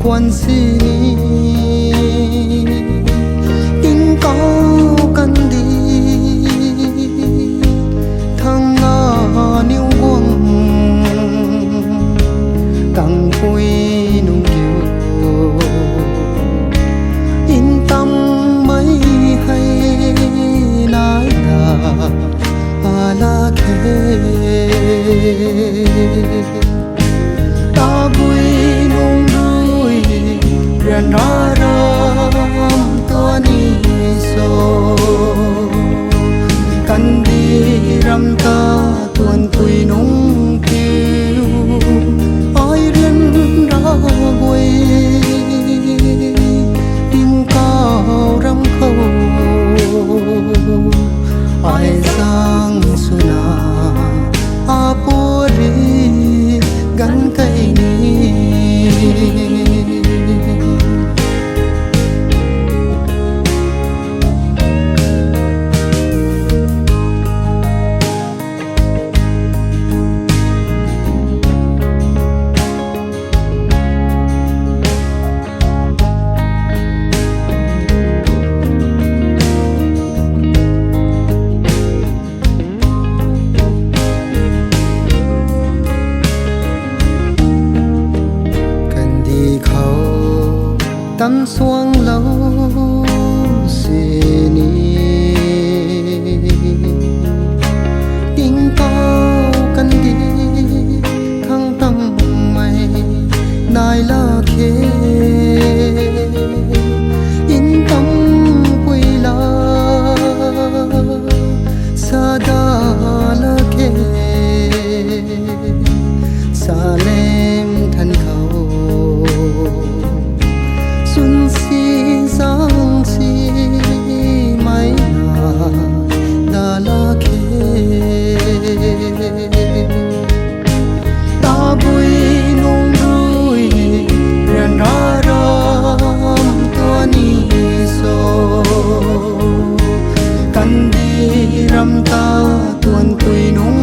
quan si tin có căn đi thằng ngà niu buông càng vui nung kiều in tâm mấy hay nái đà la khê ta vui nung đuôi rèn ra ram tua ni so căn đi ram ta tuần tùy nung kiều ai riêng ra quê tim cao ram khâu ai sang suna apuri gan cây ni tâm xuông lâu xì ni tiếng cao căn đi thăng tâm mày nai la khê in tâm quy la sa đa la khê sa lem thân khâu xuân si giang si mãi là la khê ta vui nung đuôi rèn ra ram tua ni so căn đi ram ta tuần tùy nung